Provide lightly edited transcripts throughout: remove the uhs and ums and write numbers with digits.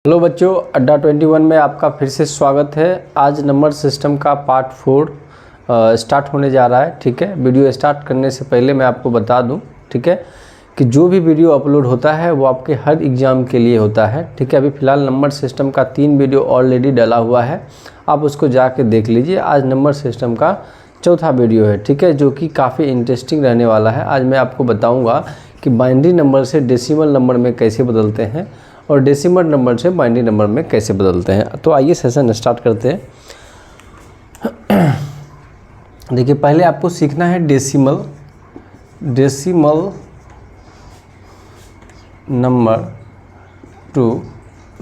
Hello बच्चों, अड्डा 21 में आपका फिर से स्वागत है। आज नंबर सिस्टम का पार्ट 4 स्टार्ट होने जा रहा है। ठीक है, वीडियो स्टार्ट करने से पहले मैं आपको बता दूं, ठीक है, कि जो भी वीडियो अपलोड होता है वो आपके हर एग्ज़ाम के लिए होता है। ठीक है, अभी फ़िलहाल नंबर सिस्टम का 3 वीडियो ऑलरेडी डला हुआ है, आप उसको जाके देख लीजिए। आज नंबर सिस्टम का चौथा वीडियो है, ठीक है, जो कि काफ़ी इंटरेस्टिंग रहने वाला है। आज मैं आपको बताऊँगा कि बाइनरी नंबर से डेसिमल नंबर में कैसे बदलते हैं और डेसिमल नंबर से बाइनरी नंबर में कैसे बदलते हैं। तो आइए सेशन स्टार्ट करते हैं। देखिए, पहले आपको सीखना है decimal number two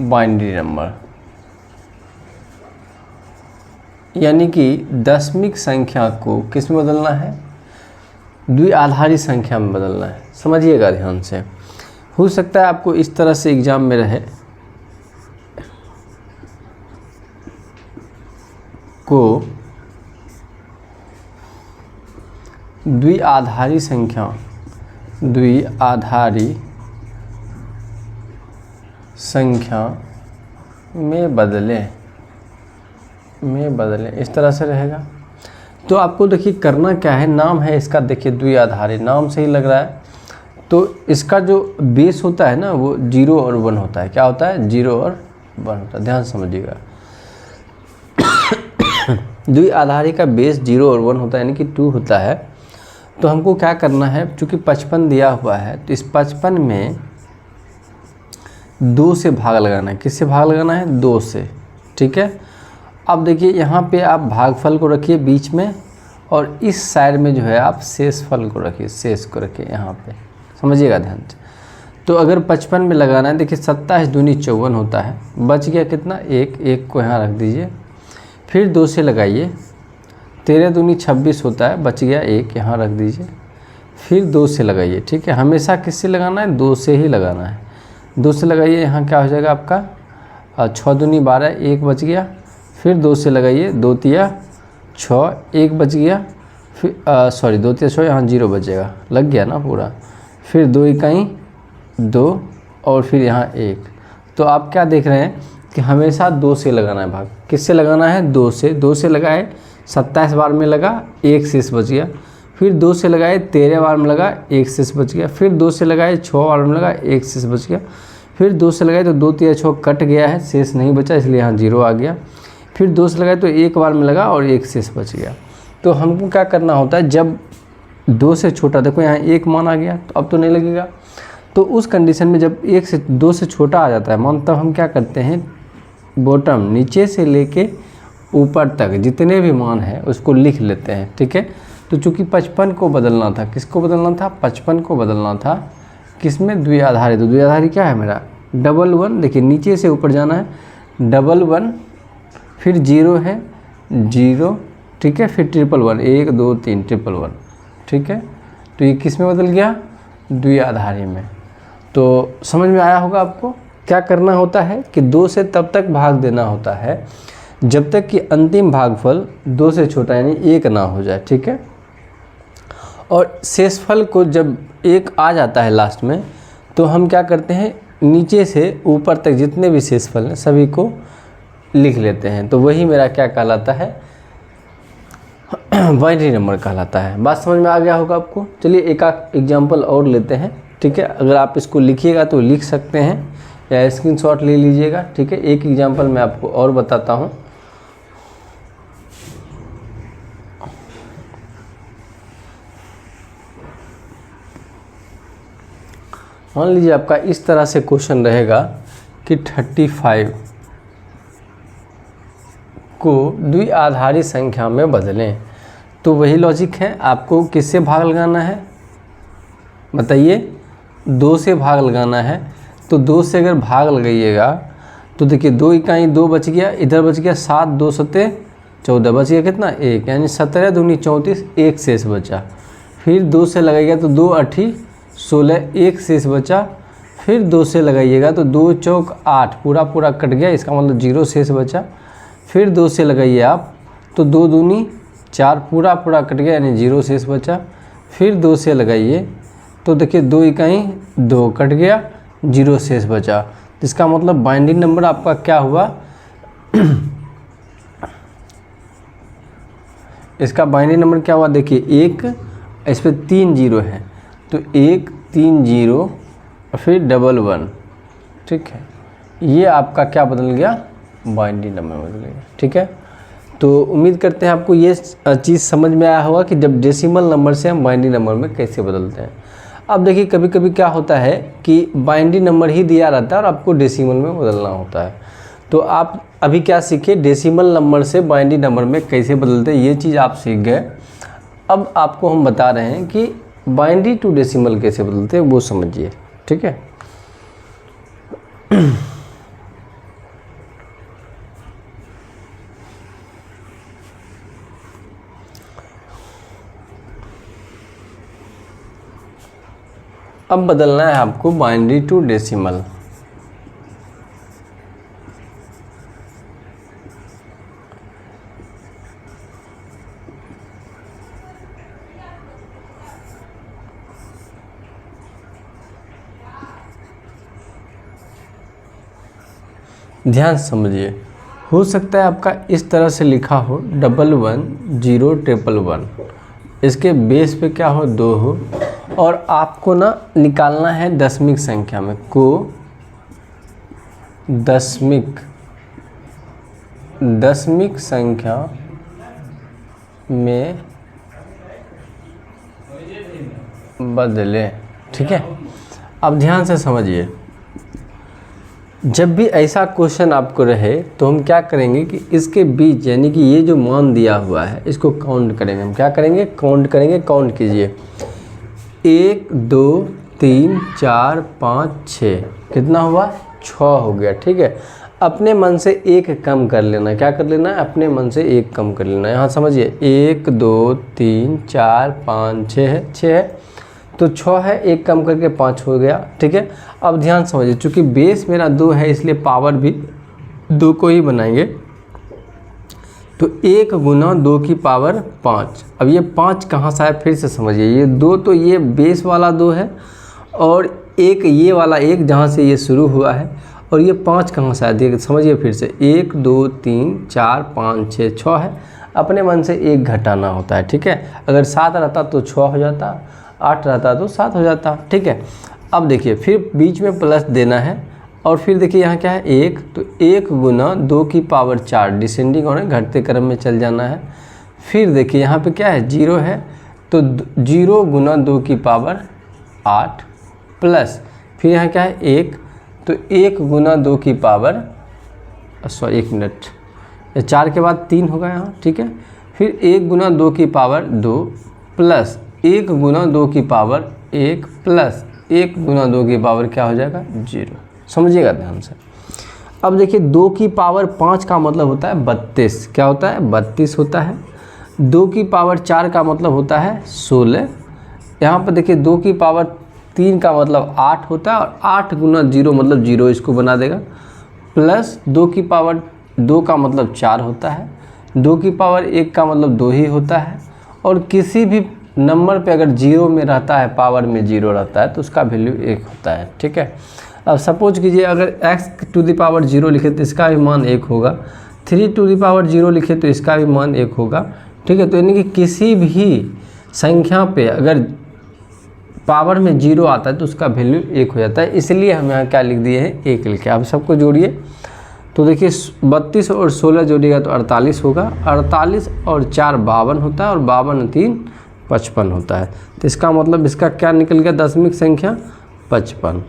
binary number, यानी कि दशमिक संख्या को किस में बदलना है? द्विआधारी संख्या में बदलना है। समझिएगा ध्यान से। हो सकता है आपको इस तरह से एग्जाम में रहे को द्विआधारी संख्या में बदले इस तरह से रहेगा। तो आपको देखिए करना क्या है, नाम है इसका, देखिए द्विआधारी, नाम से ही लग रहा है। तो इसका जो बेस होता है ना वो 0 और 1 होता है। क्या होता है? 0 और 1 होता है। ध्यान समझिएगा। द्विआधारी का बेस 0 और 1 होता है, यानी कि 2 होता है। तो हमको क्या करना है, चूँकि 55 दिया हुआ है तो इस 55 में 2 से भाग लगाना है। किससे भाग लगाना है? 2 से। ठीक है, अब देखिए यहाँ पे आप भागफल को रखिए बीच में और इस साइड में जो है आप शेषफल को रखिए, शेष को रखिए यहाँ पे। समझिएगा ध्यान से। तो अगर 55 में लगाना है, देखिए 27 दूनी 54 होता है, बच गया कितना? 1 को यहाँ रख दीजिए, फिर 2 से लगाइए। 13 दूनी 26 होता है, बच गया 1, यहाँ रख दीजिए, फिर 2 से लगाइए। ठीक है, हमेशा किससे लगाना है? 2 से ही लगाना है। 2 से लगाइए, यहाँ क्या हो जाएगा आपका? 6 दूनी 12, 1 बच गया, फिर 2 से लगाइए, 2 तिया 6, 1 बच गया, फिर 2 तिया 6, यहाँ 0 बचेगा, लग गया ना पूरा। फिर 2 इकाई 2 और फिर यहाँ 1। तो आप क्या देख रहे हैं कि हमेशा 2 से लगाना है भाग। किससे लगाना है? 2 से। 2 से लगाए, 27 बार में लगा, 1 शेष बच गया। फिर 2 से लगाए, 13 बार में लगा, 1 शेष बच गया। फिर 2 से लगाए, 6 बार में लगा, 1 शेष बच गया। फिर 2 से लगाए तो 2 तिया 6 कट गया है, शेष नहीं बचा, इसलिए यहाँ 0 आ गया। फिर 2 से लगाए तो 1 बार में लगा और 1 शेष बच गया। तो हमको क्या करना होता है, जब 2 से छोटा, देखो यहाँ 1 मान आ गया, तो अब तो नहीं लगेगा। तो उस कंडीशन में जब 2 से छोटा आ जाता है मान, तब हम क्या करते हैं, बॉटम नीचे से लेके ऊपर तक जितने भी मान हैं उसको लिख लेते हैं। ठीक है, तो चूँकि 55 को बदलना था, किसको बदलना था? 55 को बदलना था किसमें? द्विआधारी। तो द्विआधारी क्या है मेरा? 11। देखिए नीचे से ऊपर जाना है, 11, फिर 0 है 0, ठीक है, फिर 111, 1 2 3 111। ठीक है, तो ये किस में बदल गया? द्विआधारी में। तो समझ में आया होगा आपको। क्या करना होता है कि 2 से तब तक भाग देना होता है जब तक कि अंतिम भागफल 2 से छोटा यानी 1 ना हो जाए। ठीक है, और शेषफल को जब 1 आ जाता है लास्ट में, तो हम क्या करते हैं, नीचे से ऊपर तक जितने भी शेषफल हैं सभी को लिख लेते हैं। तो वही मेरा क्या कहलाता है? बाइनरी नंबर कहलाता है। बात समझ में आ गया होगा आपको। चलिए एक एग्जांपल और लेते हैं। ठीक है, अगर आप इसको लिखिएगा तो लिख सकते हैं या स्क्रीनशॉट ले लीजिएगा। ठीक है, एक एग्जांपल मैं आपको और बताता हूँ। मान लीजिए आपका इस तरह से क्वेश्चन रहेगा कि 35 को द्विआधारी संख्या में बदलें। तो वही लॉजिक है, आपको किससे भाग लगाना है बताइए? 2 से भाग लगाना है। तो 2 से अगर भाग लगाइएगा तो देखिए 2 इकाई 2 बच गया, इधर बच गया 7, 2 सत्ते 14, बच गया कितना? 1, यानी 17 दूनी 34, 1 शेष बचा। फिर 2 से लगाइएगा तो 2 8 16, 1 शेष बचा। फिर 2 से लगाइएगा तो 2 चौक 8, पूरा कट गया, इसका मतलब 0 शेष बचा। फिर 2 से लगाइए आप तो 2 दूनी 4, पूरा कट गया यानी 0 शेष बचा। फिर 2 से लगाइए तो देखिए 2 इकाई 2 कट गया, 0 शेष बचा। इसका मतलब बाइंडिंग नंबर आपका क्या हुआ, इसका बाइंडिंग नंबर क्या हुआ, देखिए 1, इस पर 3 जीरो है तो 1 3 0 और फिर 1 1, ठीक है। ये आपका क्या बदल गया, बाइंडिंग नंबर बदल गया, ठीक है। तो उम्मीद करते हैं आपको ये चीज़ समझ में आया होगा कि जब डेसिमल नंबर से हम बाइंडिंग नंबर में कैसे बदलते हैं। अब देखिए कभी कभी क्या होता है कि बाइंडिंग नंबर ही दिया रहता है और आपको डेसिमल में बदलना होता है। तो आप अभी क्या सीखे, डेसिमल नंबर से बाइंडिंग नंबर में कैसे बदलते हैं, ये चीज़ आप सीख गए। अब आपको हम बता रहे हैं कि बाइनरी टू डेसिमल कैसे बदलते हैं वो समझिए, ठीक है। अब बदलना है आपको बाइनरी टू डेसिमल। ध्यान समझिए, हो सकता है आपका इस तरह से लिखा हो 1 1 0 1 1 1, इसके बेस पे क्या हो 2 हो, और आपको ना निकालना है दशमिक संख्या में, को दशमिक संख्या में बदले, ठीक है। अब ध्यान से समझिए, जब भी ऐसा क्वेश्चन आपको रहे तो हम क्या करेंगे कि इसके बीच यानी कि ये जो मान दिया हुआ है इसको काउंट करेंगे। हम क्या करेंगे, काउंट करेंगे। काउंट कीजिए, 1 2 3 4 5 6, कितना हुआ, 6 हो गया, ठीक है। अपने मन से एक कम कर लेना, क्या कर लेना है, अपने मन से एक कम कर लेना। यहाँ समझिए 1 2 3 4 5 6 है, 6 है तो 6 है, एक कम करके 5 हो गया, ठीक है। अब ध्यान समझिए, चूँकि बेस मेरा 2 है इसलिए पावर भी 2 को ही बनाएंगे, तो 1 गुना 2 की पावर 5। अब ये 5 कहाँ से आया, फिर से समझिए, ये 2 तो ये बेस वाला 2 है और एक ये वाला 1 जहाँ से ये शुरू हुआ है, और ये 5 कहाँ से आया, देखिए समझिए फिर से, 1 2 3 4 5 6 6 है, अपने मन से 1 घटाना होता है, ठीक है। अगर 7 रहता तो 6 हो जाता, 8 रहता तो 7 हो जाता, ठीक है। अब देखिए फिर बीच में प्लस देना है, और फिर देखिए यहाँ क्या है 1, तो 1 गुना 2 की पावर 4, डिसेंडिंग और घटते क्रम में चल जाना है। फिर देखिए यहाँ पे क्या है, 0 है तो 0 गुना 2 की पावर 8, प्लस फिर यहाँ क्या है 1, तो 1 गुना 2 की पावर, सॉरी 1 मिनट, 4 के बाद 3 होगा यहाँ, ठीक है। फिर 1 गुना 2 की पावर 2, प्लस 1 गुना 2 की पावर 1, प्लस 1 गुना 2 की पावर क्या हो जाएगा, 0। समझिएगा ध्यान से। अब देखिए 2 की पावर 5 का मतलब होता है 32, क्या होता है, 32 होता है। 2 की पावर 4 का मतलब होता है 16। यहाँ पर देखिए 2 की पावर 3 का मतलब 8 होता है, और 8 गुना 0 मतलब 0, इसको बना देगा। प्लस 2 की पावर 2 का मतलब 4 होता है, 2 की पावर 1 का मतलब 2 ही होता है। और किसी भी नंबर पे अगर 0 में रहता है, पावर में 0 रहता है, तो उसका वैल्यू 1 होता है, ठीक है। अब सपोज कीजिए अगर x टू द पावर 0 लिखे तो इसका भी मान 1 होगा, 3 टू द पावर 0 लिखे तो इसका भी मान 1 होगा, ठीक है। तो यानी कि किसी भी संख्या पे अगर पावर में 0 आता है तो उसका वैल्यू 1 हो जाता है, इसलिए हम यहाँ क्या लिख दिए हैं, 1 लिखे। अब सबको जोड़िए, तो देखिए 32 और 16 जोड़िएगा तो 48 होगा, 48 और 4 52 होता है, और 52 और 3 55 होता है। तो इसका मतलब इसका क्या निकल गया, दशमिक संख्या 55।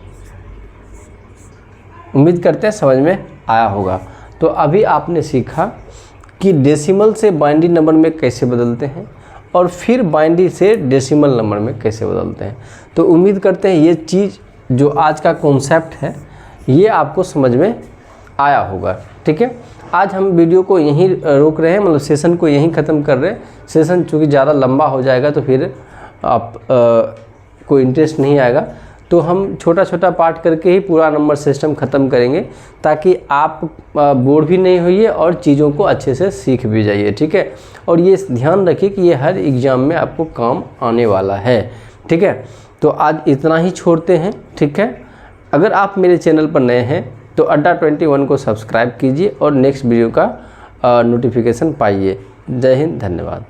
उम्मीद करते हैं समझ में आया होगा। तो अभी आपने सीखा कि डेसिमल से बाइनरी नंबर में कैसे बदलते हैं, और फिर बाइनरी से डेसिमल नंबर में कैसे बदलते हैं। तो उम्मीद करते हैं ये चीज़ जो आज का कॉन्सेप्ट है ये आपको समझ में आया होगा, ठीक है। आज हम वीडियो को यहीं रोक रहे हैं, मतलब सेशन को यहीं ख़त्म कर रहे हैं। सेशन चूँकि ज़्यादा लंबा हो जाएगा तो फिर आप को इंटरेस्ट नहीं आएगा, तो हम छोटा छोटा पार्ट करके ही पूरा नंबर सिस्टम ख़त्म करेंगे, ताकि आप बोर भी नहीं होइए और चीज़ों को अच्छे से सीख भी जाइए, ठीक है। और ये ध्यान रखिए कि ये हर एग्ज़ाम में आपको काम आने वाला है, ठीक है। तो आज इतना ही छोड़ते हैं, ठीक है। अगर आप मेरे चैनल पर नए हैं तो अड्डा 21 को सब्सक्राइब कीजिए और नेक्स्ट वीडियो का नोटिफिकेशन पाइए। जय हिंद, धन्यवाद।